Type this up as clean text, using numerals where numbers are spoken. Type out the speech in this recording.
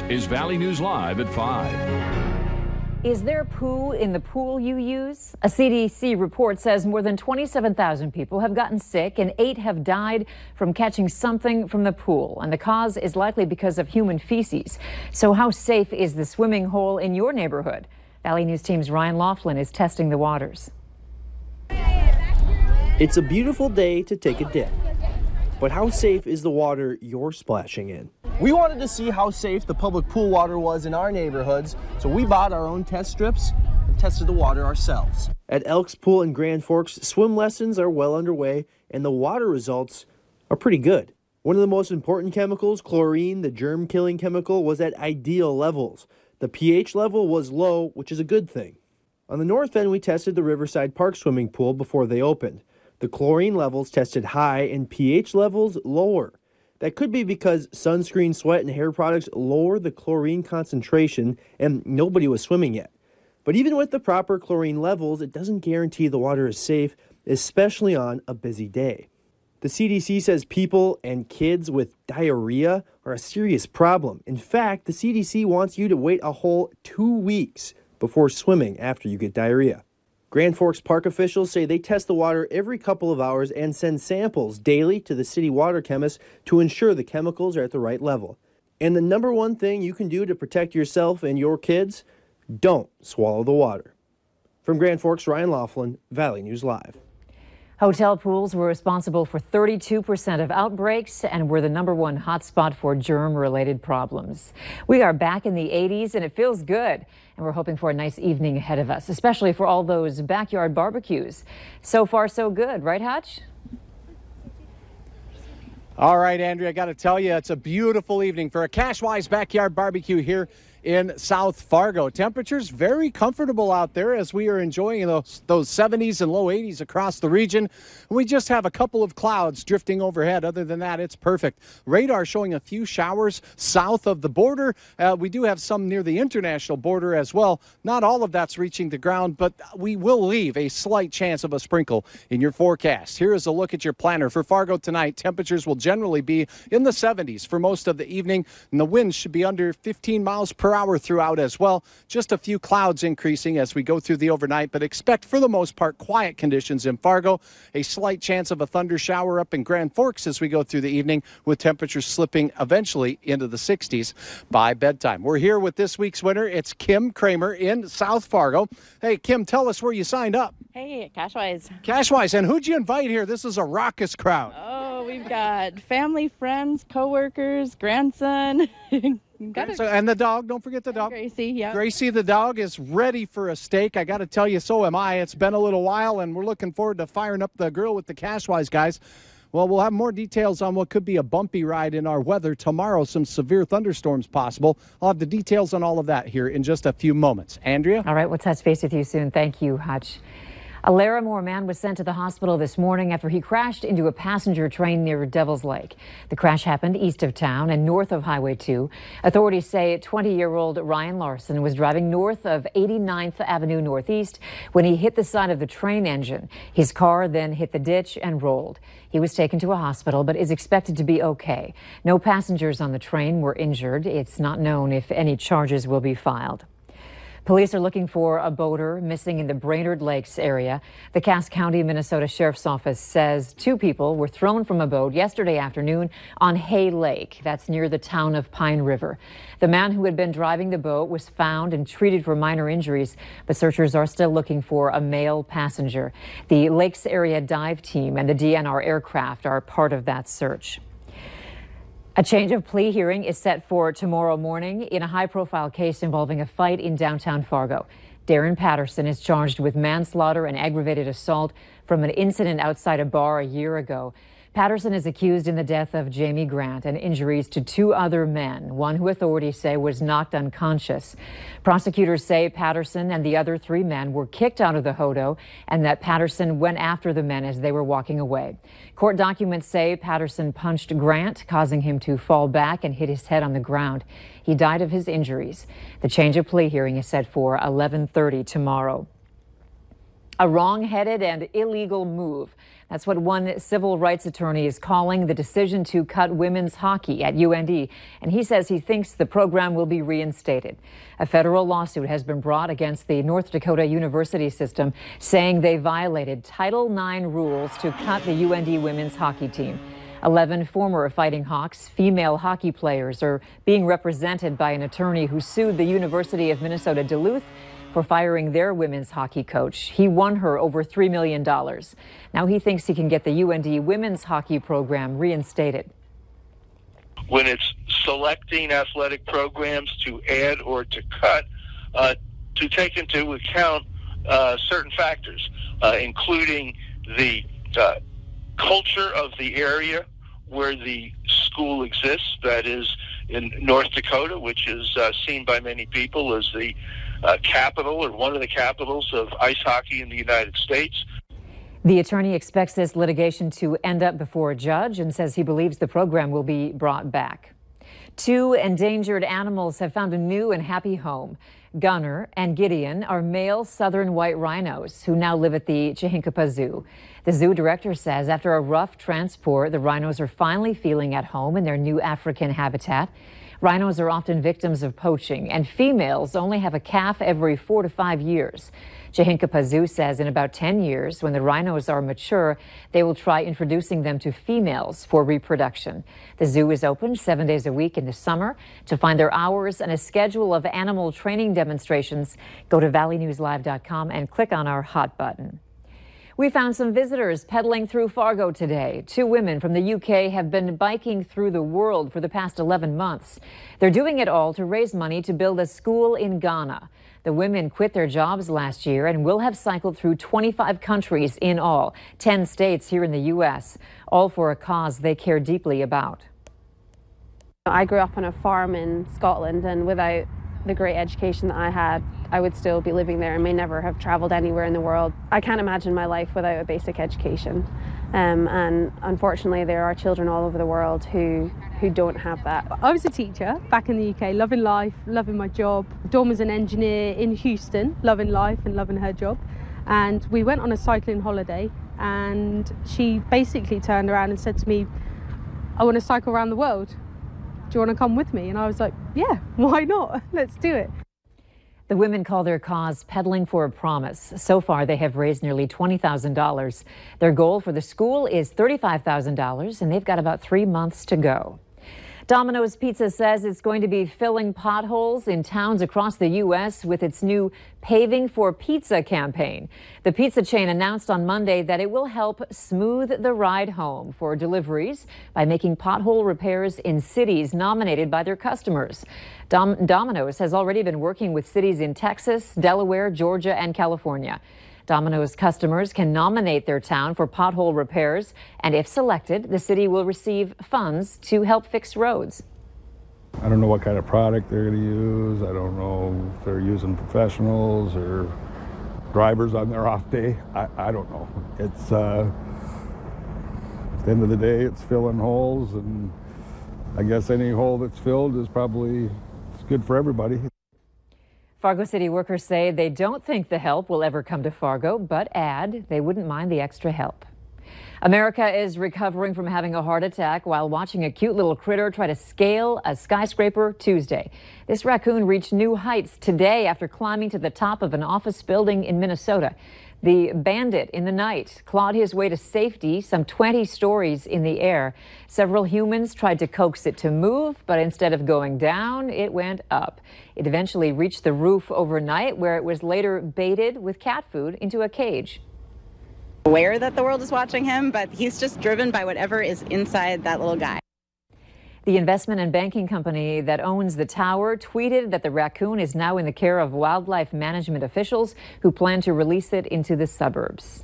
is Valley News Live at 5. Is there poo in the pool you use? A CDC report says more than 27,000 people have gotten sick and 8 have died from catching something from the pool. And the cause is likely because of human feces. So how safe is the swimming hole in your neighborhood? Valley News Team's Ryan Laughlin is testing the waters. It's a beautiful day to take a dip. But how safe is the water you're splashing in? We wanted to see how safe the public pool water was in our neighborhoods, so we bought our own test strips and tested the water ourselves. At Elks Pool in Grand Forks, swim lessons are well underway, and the water results are pretty good. One of the most important chemicals, chlorine, the germ-killing chemical, was at ideal levels. The pH level was low, which is a good thing. On the north end, we tested the Riverside Park swimming pool before they opened. The chlorine levels tested high and pH levels lower. That could be because sunscreen, sweat, and hair products lower the chlorine concentration, and nobody was swimming yet. But even with the proper chlorine levels, it doesn't guarantee the water is safe, especially on a busy day. The CDC says people and kids with diarrhea are a serious problem. In fact, the CDC wants you to wait a whole 2 weeks before swimming after you get diarrhea. Grand Forks Park officials say they test the water every couple of hours and send samples daily to the city water chemists to ensure the chemicals are at the right level. And the number one thing you can do to protect yourself and your kids, don't swallow the water. From Grand Forks, Ryan Laughlin, Valley News Live. Hotel pools were responsible for 32% of outbreaks and were the #1 hotspot for germ-related problems. We are back in the 80s and it feels good. And we're hoping for a nice evening ahead of us, especially for all those backyard barbecues. So far, so good, right, Hutch? All right, Andrea, I got to tell you, it's a beautiful evening for a Cashwise backyard barbecue here in South Fargo. Temperatures very comfortable out there as we are enjoying those 70s and low 80s across the region. We just have a couple of clouds drifting overhead. Other than that, it's perfect. Radar showing a few showers south of the border. We do have some near the international border as well. Not all of that's reaching the ground, but we will leave a slight chance of a sprinkle in your forecast. Here is a look at your planner. For Fargo tonight, temperatures will generally be in the 70s for most of the evening, and the winds should be under 15 miles per hour throughout as well. Just a few clouds increasing as we go through the overnight, but expect for the most part quiet conditions in Fargo. A slight chance of a thunder shower up in Grand Forks as we go through the evening, with temperatures slipping eventually into the 60s by bedtime. We're here with this week's winner. It's Kim Kramer in South Fargo. Hey, Kim, tell us where you signed up. Hey, Cashwise. Cashwise, and who'd you invite here? This is a raucous crowd. Oh, we've got family, friends, coworkers, grandson. And the dog, don't forget the dog. Gracie, yeah. Gracie, the dog, is ready for a steak. I got to tell you, so am I. It's been a little while, and we're looking forward to firing up the grill with the Cashwise guys. Well, we'll have more details on what could be a bumpy ride in our weather tomorrow. Some severe thunderstorms possible. I'll have the details on all of that here in just a few moments. Andrea? All right, we'll touch base with you soon. Thank you, Hutch. A Larimore man was sent to the hospital this morning after he crashed into a passenger train near Devil's Lake. The crash happened east of town and north of Highway 2. Authorities say 20-year-old Ryan Larson was driving north of 89th Avenue Northeast when he hit the side of the train engine. His car then hit the ditch and rolled. He was taken to a hospital but is expected to be okay. No passengers on the train were injured. It's not known if any charges will be filed. Police are looking for a boater missing in the Brainerd Lakes area. The Cass County, Minnesota Sheriff's Office says 2 people were thrown from a boat yesterday afternoon on Hay Lake. That's near the town of Pine River. The man who had been driving the boat was found and treated for minor injuries, but searchers are still looking for a male passenger. The Lakes Area Dive Team and the DNR aircraft are part of that search. A change of plea hearing is set for tomorrow morning in a high-profile case involving a fight in downtown Fargo. Darren Patterson is charged with manslaughter and aggravated assault from an incident outside a bar a year ago. Patterson is accused in the death of Jamie Grant and injuries to 2 other men, one who authorities say was knocked unconscious. Prosecutors say Patterson and the other 3 men were kicked out of the Hodo and that Patterson went after the men as they were walking away. Court documents say Patterson punched Grant, causing him to fall back and hit his head on the ground. He died of his injuries. The change of plea hearing is set for 11:30 tomorrow. A wrong-headed and illegal move. That's what one civil rights attorney is calling the decision to cut women's hockey at UND, and he says he thinks the program will be reinstated. A federal lawsuit has been brought against the North Dakota University system, saying they violated Title IX rules to cut the UND women's hockey team. 11 former Fighting Hawks female hockey players are being represented by an attorney who sued the University of Minnesota Duluth for firing their women's hockey coach. He won her over $3 million. Now he thinks he can get the UND women's hockey program reinstated. When it's selecting athletic programs to add or to cut, to take into account certain factors, including the culture of the area where the school exists, that is in North Dakota, which is seen by many people as the capital or one of the capitals of ice hockey in the United States. The attorney expects this litigation to end up before a judge and says he believes the program will be brought back. 2 endangered animals have found a new and happy home. Gunner and Gideon are male southern white rhinos who now live at the Chihinkapa Zoo. The zoo director says after a rough transport, the rhinos are finally feeling at home in their new African habitat. Rhinos are often victims of poaching, and females only have a calf every 4 to 5 years. Chihinkapa Zoo says in about 10 years, when the rhinos are mature, they will try introducing them to females for reproduction. The zoo is open 7 days a week in the summer. To find their hours and a schedule of animal training demonstrations, go to valleynewslive.com and click on our hot button. We found some visitors pedaling through Fargo today. 2 women from the UK have been biking through the world for the past 11 months. They're doing it all to raise money to build a school in Ghana. The women quit their jobs last year and will have cycled through 25 countries in all, 10 states here in the U.S., all for a cause they care deeply about. I grew up on a farm in Scotland, and without the great education that I had, I would still be living there and may never have traveled anywhere in the world. I can't imagine my life without a basic education. And unfortunately, there are children all over the world who don't have that. I was a teacher back in the UK, loving life, loving my job. Dawn was an engineer in Houston, loving life and loving her job. And we went on a cycling holiday, and she basically turned around and said to me, "I want to cycle around the world. Do you want to come with me?" And I was like, yeah, why not? Let's do it. The women call their cause Pedaling for a Promise. So far, they have raised nearly $20,000. Their goal for the school is $35,000, and they've got about 3 months to go. Domino's Pizza says it's going to be filling potholes in towns across the U.S. with its new Paving for Pizza campaign. The pizza chain announced on Monday that it will help smooth the ride home for deliveries by making pothole repairs in cities nominated by their customers. Domino's has already been working with cities in Texas, Delaware, Georgia, and California. Domino's customers can nominate their town for pothole repairs, and if selected, the city will receive funds to help fix roads. I don't know what kind of product they're going to use. I don't know if they're using professionals or drivers on their off day. I don't know. It's at the end of the day, it's filling holes, and I guess any hole that's filled is probably good for everybody. Fargo City workers say they don't think the help will ever come to Fargo, but add they wouldn't mind the extra help. America is recovering from having a heart attack while watching a cute little critter try to scale a skyscraper Tuesday. This raccoon reached new heights today after climbing to the top of an office building in Minnesota. The bandit in the night clawed his way to safety some 20 stories in the air. Several humans tried to coax it to move, but instead of going down, it went up. It eventually reached the roof overnight, where it was later baited with cat food into a cage. Aware that the world is watching him, but he's just driven by whatever is inside that little guy. The investment and banking company that owns the tower tweeted that the raccoon is now in the care of wildlife management officials who plan to release it into the suburbs.